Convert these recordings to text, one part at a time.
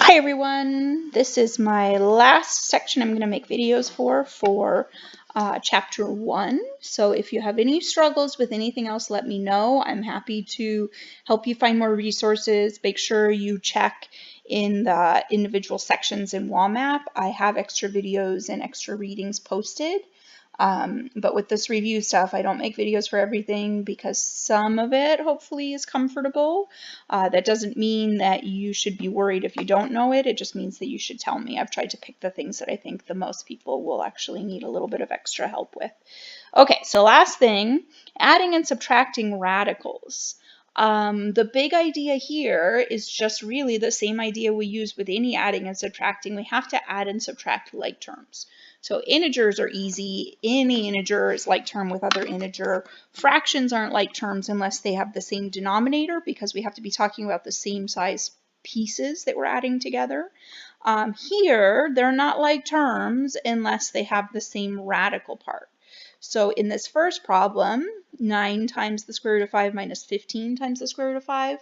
Hi everyone, this is my last section I'm going to make videos for chapter 1. So if you have any struggles with anything else, let me know. I'm happy to help you find more resources. Make sure you check in the individual sections in WAMAP. I have extra videos and extra readings posted. But with this review stuff, I don't make videos for everything because some of it hopefully is comfortable. That doesn't mean that you should be worried if you don't know it. It just means that you should tell me. I've tried to pick the things that I think the most people will actually need a little bit of extra help with. Okay, so last thing, adding and subtracting radicals. The big idea here is just really the same idea we use with any adding and subtracting. We have to add and subtract like terms. So integers are easy. Any integer is like term with other integer. Fractions aren't like terms unless they have the same denominator because we have to be talking about the same size pieces that we're adding together. Here, they're not like terms unless they have the same radical part. So in this first problem, 9 times the square root of 5 minus 15 times the square root of 5,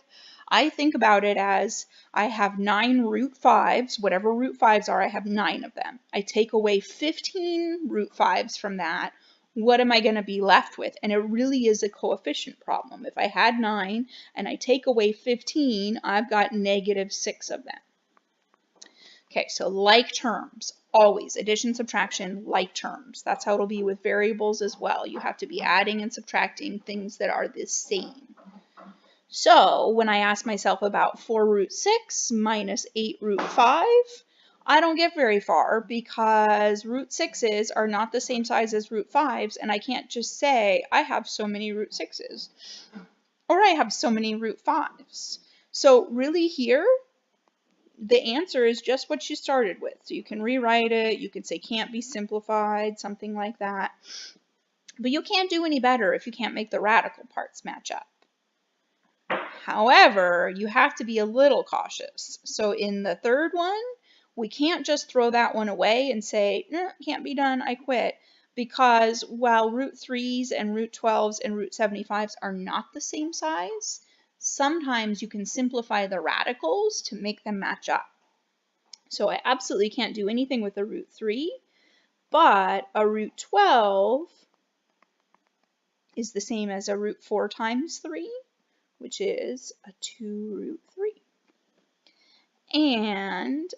I think about it as I have 9 root 5s, whatever root 5s are, I have 9 of them. I take away 15 root 5s from that. What am I going to be left with? And it really is a coefficient problem. If I had 9 and I take away 15, I've got -6 of them. Okay, so like terms, always addition, subtraction, like terms. That's how it'll be with variables as well. You have to be adding and subtracting things that are the same. So when I ask myself about 4 root 6 minus 8 root 5, I don't get very far because root 6's are not the same size as root 5's, and I can't just say I have so many root 6's or I have so many root 5's. So really here, the answer is just what you started with. So you can rewrite it, you can say can't be simplified, something like that. But you can't do any better if you can't make the radical parts match up. However, you have to be a little cautious. So in the third one, we can't just throw that one away and say, no, can't be done, I quit. Because while root 3's and root 12's and root 75's are not the same size, sometimes you can simplify the radicals to make them match up. So I absolutely can't do anything with a root 3, but a root 12 is the same as a root 4 times 3, which is a 2 root 3. And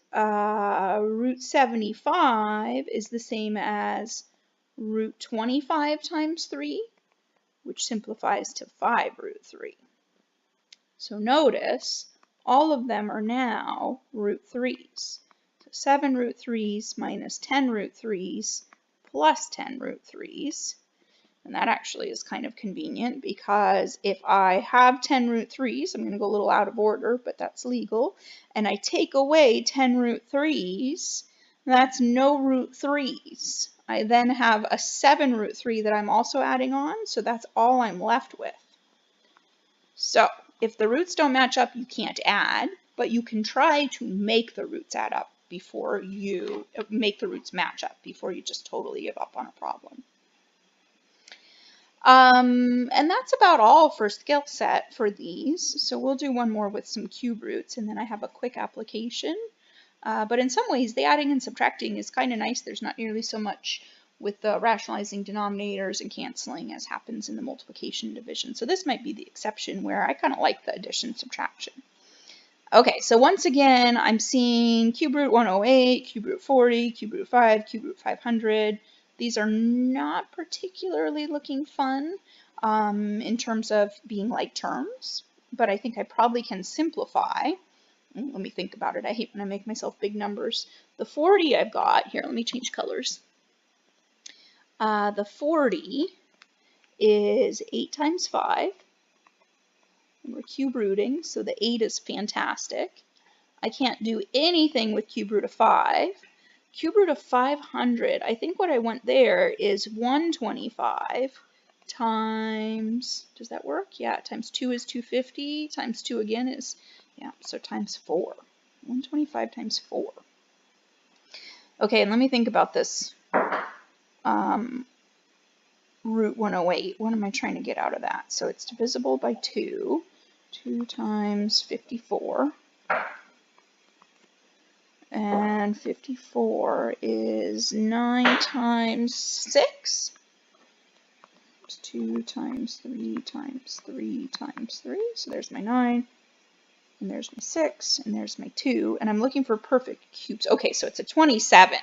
root 75 is the same as root 25 times 3, which simplifies to 5 root 3. So notice all of them are now root 3's. So 7 root 3's minus 10 root 3's plus 10 root 3's. And that actually is kind of convenient because if I have 10 root 3's, I'm going to go a little out of order, but that's legal, and I take away 10 root 3's, that's no root 3's. I then have a 7 root 3 that I'm also adding on, so that's all I'm left with. So if the roots don't match up, you can't add, but you can try to make the roots add up before you make the roots match up, before you just totally give up on a problem. And that's about all for skill set for these. So we'll do one more with some cube roots, and then I have a quick application. But in some ways, the adding and subtracting is kind of nice. There's not nearly so much with the rationalizing denominators and canceling as happens in the multiplication and division. So this might be the exception where I kind of like the addition subtraction. Okay, so once again, I'm seeing cube root 108, cube root 40, cube root 5, cube root 500. These are not particularly looking fun in terms of being like terms, but I think I probably can simplify. Let me think about it. I hate when I make myself big numbers. The 40 I've got, here, let me change colors. The 40 is 8 times 5. We're cube rooting, so the 8 is fantastic. I can't do anything with cube root of 5. Cube root of 500, I think what I want there is 125 times, does that work? Yeah, times 2 is 250, times 2 again is, yeah, so times 4. 125 times 4. Okay, and let me think about this. Root 108, what am I trying to get out of that? So it's divisible by 2. 2 times 54. And 54 is 9 times 6. 2 times 3 times 3 times 3. So there's my 9. And there's my 6. And there's my 2. And I'm looking for perfect cubes. Okay, so it's a 27.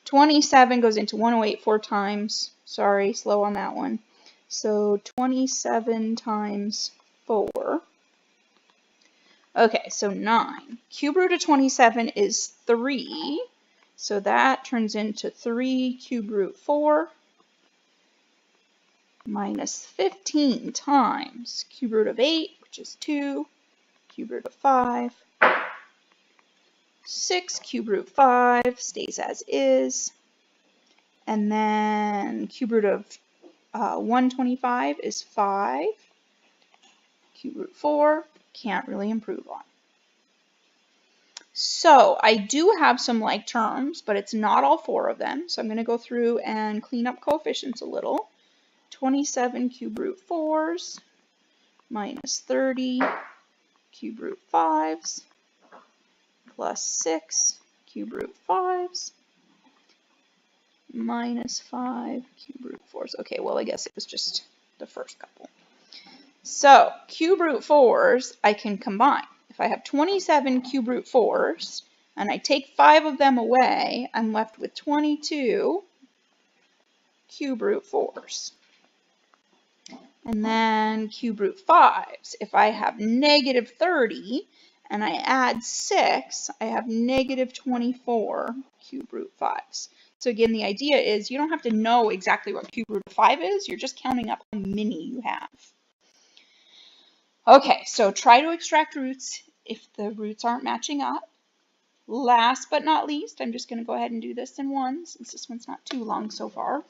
27 goes into 108 4 times. Sorry, slow on that one. So 27 times 4. Okay, so 9. Cube root of 27 is 3. So that turns into 3 cube root 4 minus 15 times cube root of 8, which is 2, cube root of 5, 6 cube root 5 stays as is, and then cube root of 125 is 5, cube root 4, can't really improve on. So I do have some like terms, but it's not all 4 of them, so I'm going to go through and clean up coefficients a little. 27 cube root 4s minus 30 cube root 5s plus 6 cube root 5s minus 5 cube root 4s. Okay, well, I guess it was just the first couple. So cube root 4s I can combine. If I have 27 cube root 4s and I take 5 of them away, I'm left with 22 cube root 4s. And then cube root 5s. If I have negative 30 and I add 6, I have negative 24 cube root 5s. So again, the idea is you don't have to know exactly what cube root of 5 is. You're just counting up how many you have. Okay, so try to extract roots if the roots aren't matching up. Last but not least, I'm just going to go ahead and do this in one since this one's not too long so far.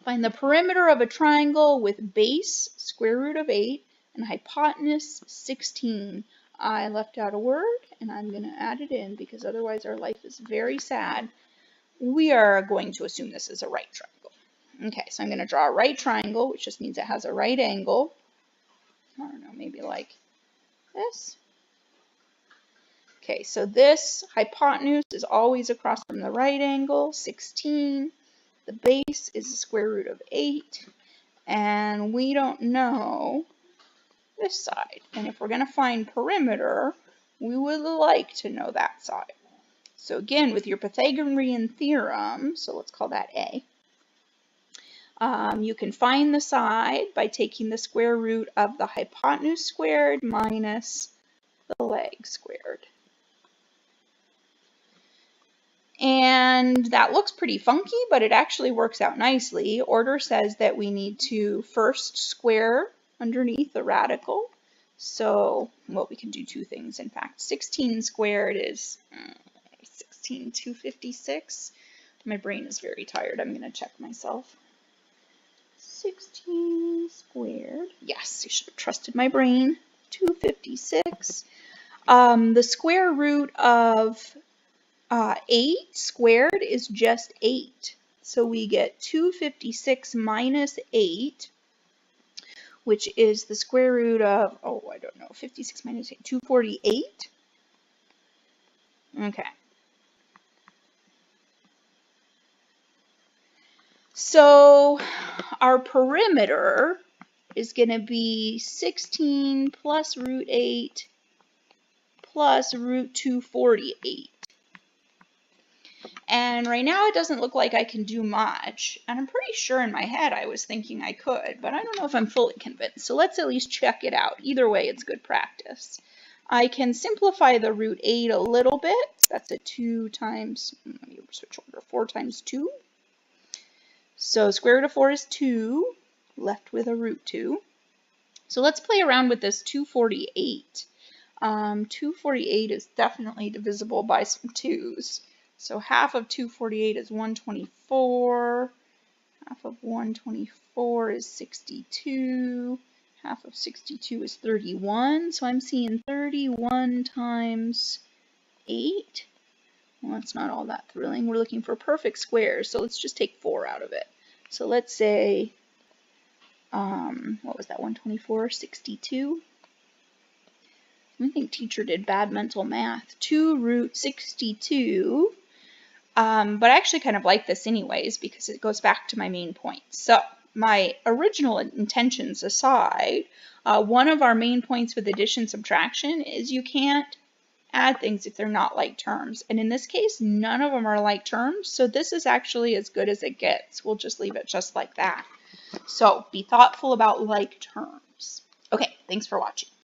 Find the perimeter of a triangle with base square root of 8 and hypotenuse 16. I left out a word and I'm going to add it in because otherwise our life is very sad. We are going to assume this is a right triangle. Okay, so I'm going to draw a right triangle, which just means it has a right angle. I don't know, maybe like this. Okay, so this hypotenuse is always across from the right angle, 16. The base is the square root of 8. And we don't know this side. And if we're going to find perimeter, we would like to know that side. So again, with your Pythagorean theorem, so let's call that A, you can find the side by taking the square root of the hypotenuse squared minus the leg squared. And that looks pretty funky, but it actually works out nicely. Order says that we need to first square underneath the radical. So, well, we can do two things, in fact. 16 squared is 256. My brain is very tired. I'm going to check myself. 16 squared. Yes, you should have trusted my brain. 256. The square root of 8 squared is just 8. So we get 256 minus 8, which is the square root of, oh, I don't know, 56 minus 8, 248. Okay. So our perimeter is going to be 16 plus root 8 plus root 248. And right now it doesn't look like I can do much. And I'm pretty sure in my head I was thinking I could, but I don't know if I'm fully convinced. So let's at least check it out. Either way, it's good practice. I can simplify the root 8 a little bit. That's a 2 times, let me switch order, 4 times 2. So square root of 4 is 2, left with a root 2. So let's play around with this 248. 248 is definitely divisible by some 2's. So half of 248 is 124. Half of 124 is 62. Half of 62 is 31. So I'm seeing 31 times 8. Well, that's not all that thrilling. We're looking for perfect squares, so let's just take 4 out of it. So let's say, what was that, 124, 62? I think teacher did bad mental math. 2 root 62. But I actually kind of like this anyways because it goes back to my main point. So my original intentions aside, one of our main points with addition subtraction is you can't add things if they're not like terms. And in this case, none of them are like terms. So this is actually as good as it gets. We'll just leave it just like that. So be thoughtful about like terms. Okay, thanks for watching.